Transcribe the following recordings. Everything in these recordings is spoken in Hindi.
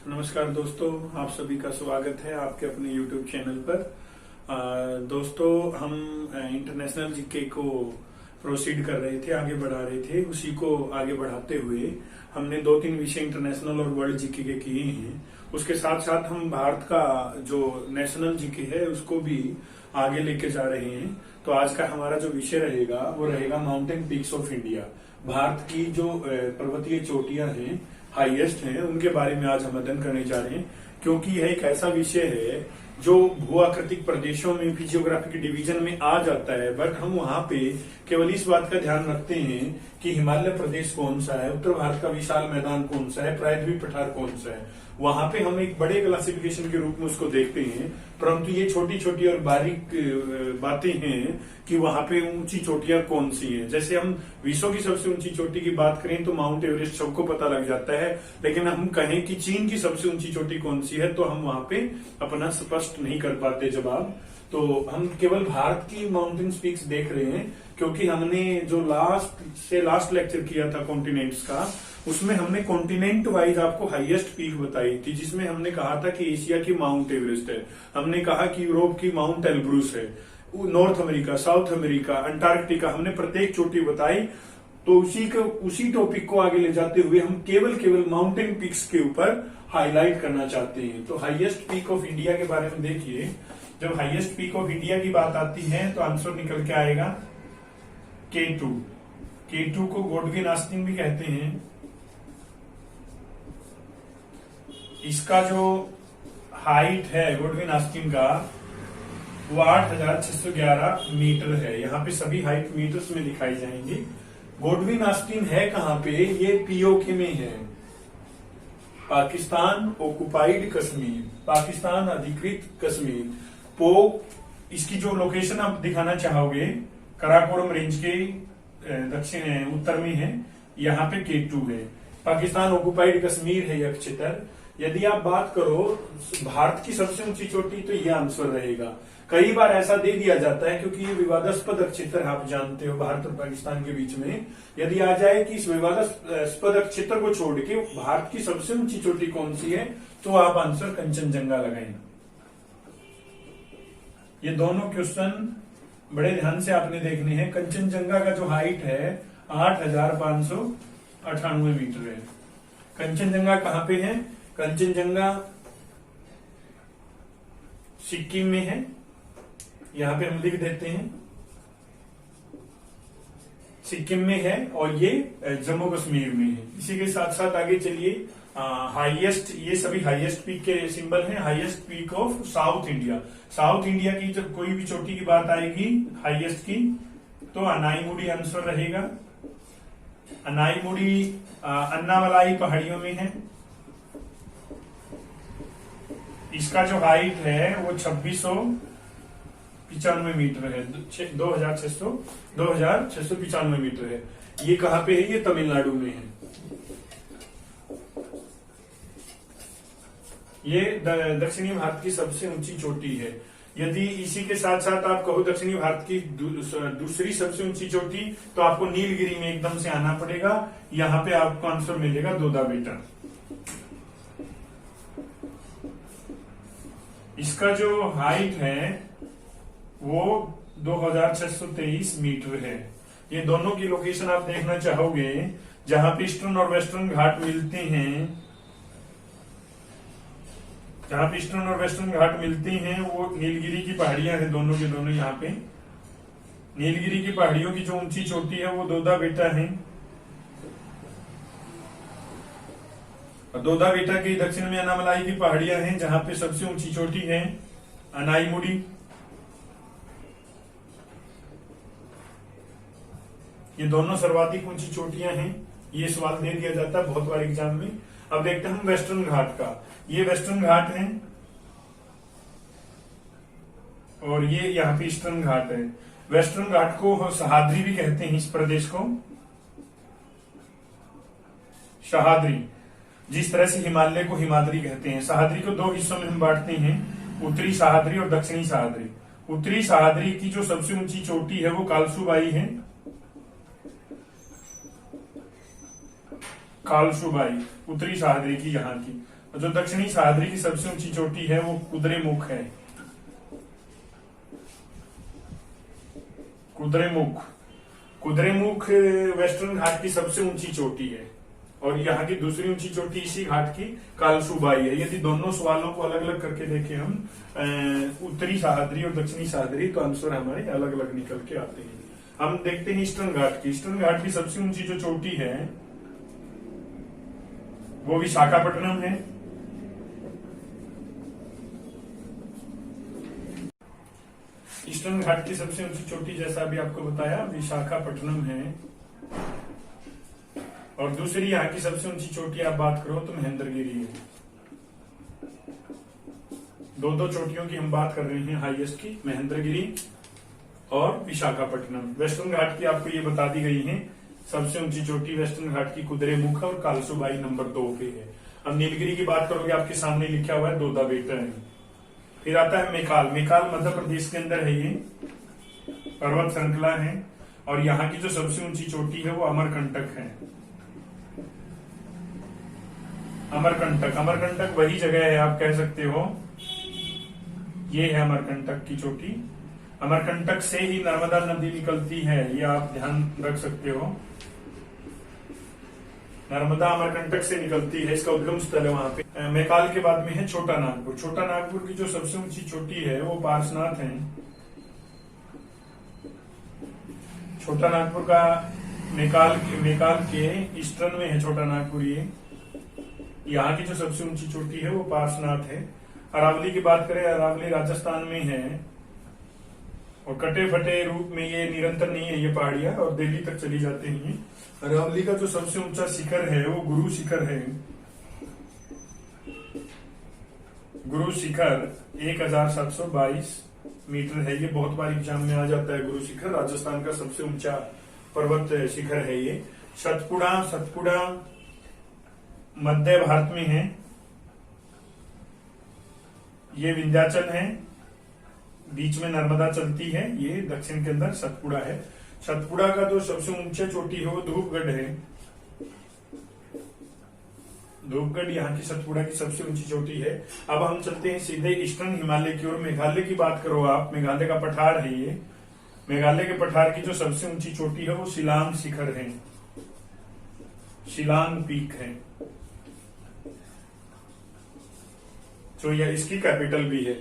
नमस्कार दोस्तों, आप सभी का स्वागत है आपके अपने YouTube चैनल पर। दोस्तों, हम इंटरनेशनल जीके को प्रोसीड कर रहे थे, आगे बढ़ा रहे थे। उसी को आगे बढ़ाते हुए हमने 2-3 विषय इंटरनेशनल और वर्ल्ड जीके के किए हैं। उसके साथ साथ हम भारत का जो नेशनल जीके है उसको भी आगे लेके जा रहे हैं। तो आज का हमारा जो विषय रहेगा वो रहेगा mountain peaks of India. Bharat की जो पर्वतीय चोटियां हैं, हाईएस्ट हैं, उनके बारे में आज हम अध्ययन करने जा रहे हैं। क्योंकि यह एक ऐसा विषय है जो भूआकृतिक प्रदेशों में भी जियोग्राफिक डिवीजन में आ जाता है, बट हम वहां पे केवल इस बात का ध्यान रखते हैं कि हिमालय प्रदेश कौन सा है, उत्तर भारत का विशाल मैदान कौन सा है, प्रायद्वीप पठार कौन सा है। वहां पे हम एक बड़े क्लासिफिकेशन के रूप में उसको देखते हैं। परंतु ये छोटी छोटी और बारीक बातें हैं कि वहां पे ऊंची चोटियां कौन सी हैं। जैसे हम विश्व की सबसे ऊंची चोटी की बात करें तो माउंट एवरेस्ट सबको पता लग जाता है, लेकिन हम कहें कि चीन की सबसे ऊंची चोटी कौन सी है तो हम वहां पे अपना स्पष्ट नहीं कर पाते जवाब। तो हम केवल भारत की माउंटेन पीक्स देख रहे हैं, क्योंकि हमने जो लास्ट लेक्चर किया था कॉन्टिनेंट्स का, उसमें हमने कॉन्टिनेंट वाइज आपको हाईएस्ट पीक बताई थी, जिसमें हमने कहा था कि एशिया की माउंट एवरेस्ट है, हमने कहा कि यूरोप की माउंट एल्ब्रूस है, north America, south America, Antarctica, हमने प्रत्येक चोटी बताई। तो उसी टॉपिक को आगे ले जाते हुए हम केवल माउंटेन पीक्स के ऊपर हाईलाइट करना चाहते हैं। तो हाईएस्ट पीक ऑफ इंडिया के बारे में देखिए। जब हाईएस्ट पीक ऑफ इंडिया की बात आती है तो आंसर निकल के आएगा K2। K2 को गोडविन आस्तीन भी कहते हैं। इसका जो हाइट है गोडविन आस्तीन का वो 8,611 मीटर है। यहाँ पे सभी हाइट मीटर्स में दिखाई जाएंगी। गोडविन आस्तीन है कहाँ पे? ये पीओके में है, पाकिस्तान ऑक्युपाइड कश्मीर, पाकिस्तान अधिकृत कश्मीर। इसकी जो लोकेशन आप दिखाना चाहोगे कराकोरम रेंज के दक्षिण उत्तर में है, यहाँ पे K2 है। पाकिस्तान ऑक्युपाइड कश्मीर है यह क्षेत्र। यदि आप बात करो भारत की सबसे ऊंची चोटी तो यह आंसर रहेगा। कई बार ऐसा दे दिया जाता है क्योंकि ये विवादास्पद क्षेत्र आप जानते हो भारत और पाकिस्तान के बीच में। यदि आ जाए कि इस विवादास्पद क्षेत्र को छोड़ के भारत की सबसे ऊंची चोटी कौन सी है तो आप आंसर कंचनजंगा लगाएंगे। ये दोनों क्वेश्चन बड़े ध्यान से आपने देखने हैं। कंचनजंगा का जो हाइट है 8,598 मीटर है। कंचनजंगा कहाँ पे है? कंचनजंगा सिक्किम में है, यहां पे हम लिख देते हैं सिक्किम में है, और ये जम्मू कश्मीर में है। इसी के साथ साथ आगे चलिए। हाईएस्ट, ये सभी हाईएस्ट पीक के सिंबल हैं। Highest peak of south India. South India की जब कोई भी चोटी की बात आएगी हाईएस्ट की तो अनाईमुड़ी आंसर रहेगा। अनाईमुड़ी अन्नामलाई पहाड़ियों में है। इसका जो हाइट है वो 2695 मीटर है, 2695 मीटर है। ये कहाँ पे है? ये तमिलनाडु में है। ये दक्षिणी भारत की सबसे ऊंची चोटी है। यदि इसी के साथ साथ आप कहो दक्षिणी भारत की दूसरी सबसे ऊंची चोटी तो आपको नीलगिरी में एकदम से आना पड़ेगा। यहाँ पे आपको आंसर मिलेगा दोदा बेटा। इसका जो हाइट है वो 2,623 मीटर है। ये दोनों की लोकेशन आप देखना चाहोगे जहां पे ईस्टर्न और वेस्टर्न घाट मिलते हैं, जहां पे ईस्टर्न और वेस्टर्न घाट मिलते हैं वो नीलगिरी की पहाड़ियां हैं, दोनों के दोनों। यहाँ पे नीलगिरी की पहाड़ियों की जो ऊंची चोटी है वो दोदा बेटा है। दोदा बेटा के दक्षिण में अन्नामलाई की पहाड़ियां हैं, जहां पे सबसे ऊंची चोटी है अनाईमुड़ी। ये दोनों सर्वाधिक ऊंची चोटियां हैं। ये सवाल दे दिया जाता है बहुत बार एग्जाम में। अब देखते हैं हम वेस्टर्न घाट का। ये वेस्टर्न घाट है और ये यहाँ पे ईस्टर्न घाट है। वेस्टर्न घाट को सहाद्री भी कहते हैं। इस प्रदेश को सहाद्री, जिस तरह से हिमालय को हिमाद्री कहते हैं। सहाद्री को दो हिस्सों में हम बांटते हैं, उत्तरी सहाद्री और दक्षिणी सहाद्री। उत्तरी सहाद्री की जो सबसे ऊंची चोटी है वो कालसूबाई है। कालसूबाई उत्तरी सहाद्री की यहाँ की। जो दक्षिणी सह्याद्री की सबसे ऊंची चोटी है वो कुद्रेमुख है। कुद्रेमुख वेस्टर्न घाट की सबसे ऊंची चोटी है और यहाँ की दूसरी ऊंची चोटी इसी घाट की कालसुबाई है। यदि दोनों सवालों को अलग अलग करके देखें हम उत्तरी सह्याद्री और दक्षिणी सह्याद्री, तो आंसर हमारे अलग अलग निकल के आते हैं। हम देखते हैं ईस्टर्न घाट की। ईस्टर्न घाट की सबसे ऊंची जो चोटी है वो विशाखापट्टनम है। ईस्टर्न घाट की सबसे ऊंची चोटी जैसा अभी आपको बताया विशाखापट्टनम है। और दूसरी यहाँ की सबसे ऊंची चोटी आप बात करो तो महेंद्रगिरी है। दो चोटियों की हम बात कर रहे हैं हाईएस्ट की, महेंद्रगिरी और विशाखापट्टनम। वेस्टर्न घाट की आपको ये बता दी गई है। सबसे ऊंची चोटी वेस्टर्न घाट की कुद्रेमुख और कालसुबाई नंबर 2 पे है। अब नीलगिरी की बात करोगे, आपके सामने लिखा हुआ है दोदा बेटा है। फिर आता है मेकाल। मेकाल मध्य प्रदेश के अंदर है, ये पर्वत श्रृंखला है और यहाँ की जो सबसे ऊंची चोटी है वो अमरकंटक है। अमरकंटक वही जगह है, आप कह सकते हो ये है अमरकंटक की चोटी। अमरकंटक से ही नर्मदा नदी निकलती है, ये आप ध्यान रख सकते हो। नर्मदा अमरकंटक से निकलती है, इसका उद्गम स्थल है वहां पे। मेकाल के बाद में है छोटा नागपुर। छोटा नागपुर की जो सबसे ऊंची चोटी है वो पार्श्वनाथ है। छोटा नागपुर का मेकाल के ईस्टर्न में है छोटा नागपुर। ये यहाँ की जो सबसे ऊंची चोटी है वो पार्श्वनाथ है। अरावली की बात करें, अरावली राजस्थान में है और कटे फटे रूप में ये निरंतर नहीं है, ये पहाड़ियां और दिल्ली तक चली जाते हैं। अरावली का जो सबसे ऊंचा शिखर है वो गुरु शिखर है। गुरु शिखर 1722 मीटर है। ये बहुत बार एग्जाम में आ जाता है। गुरु शिखर राजस्थान का सबसे ऊंचा पर्वत शिखर है ये। सतपुड़ा मध्य भारत में है। ये विंध्याचल है, बीच में नर्मदा चलती है। ये दक्षिण के अंदर सतपुड़ा है। सतपुड़ा का जो सबसे ऊंचा चोटी है वो धूपगढ़ है। धूपगढ़ यहाँ की सतपुड़ा की सबसे ऊंची चोटी है। अब हम चलते हैं सीधे ईस्टर्न हिमालय की ओर। मेघालय की बात करो आप, मेघालय का पठार है ये। मेघालय के पठार की जो सबसे ऊंची चोटी है वो शिलांग शिखर है, शिलांग पीक है, जो यह इसकी कैपिटल भी है।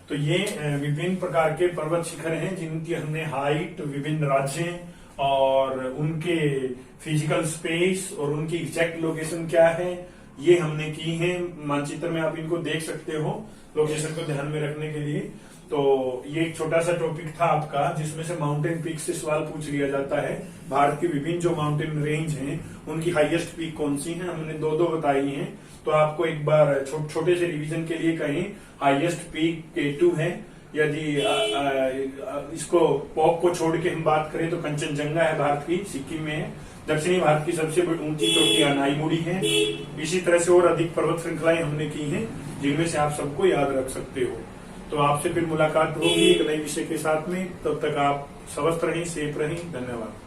तो ये विभिन्न प्रकार के पर्वत शिखर हैं जिनकी हमने हाइट, विभिन्न राज्य और उनके फिजिकल स्पेस और उनकी एग्जैक्ट लोकेशन क्या है ये हमने की है। मानचित्र में आप इनको देख सकते हो लोकेशन को ध्यान में रखने के लिए। तो ये एक छोटा सा टॉपिक था आपका जिसमें से माउंटेन पीक से सवाल पूछ लिया जाता है। भारत की विभिन्न जो माउंटेन रेंज हैं उनकी हाईएस्ट पीक कौन सी है, हमने दो बताई हैं। तो आपको एक बार छोटे से रिवीजन के लिए कहें, हाईएस्ट पीक K2 है। यदि इसको पॉक को छोड़ के हम बात करें तो कंचनजंगा है भारत की, सिक्किम में है। दक्षिणी भारत की सबसे ऊंची चोटी अनाईमुड़ी है। इसी तरह से और अधिक पर्वत श्रृंखलाएं हमने की हैं जिनमें से आप सबको याद रख सकते हो। तो आपसे फिर मुलाकात होगी एक नए विषय के साथ में। तब तक आप स्वस्थ रहें, सेफ रहें। धन्यवाद।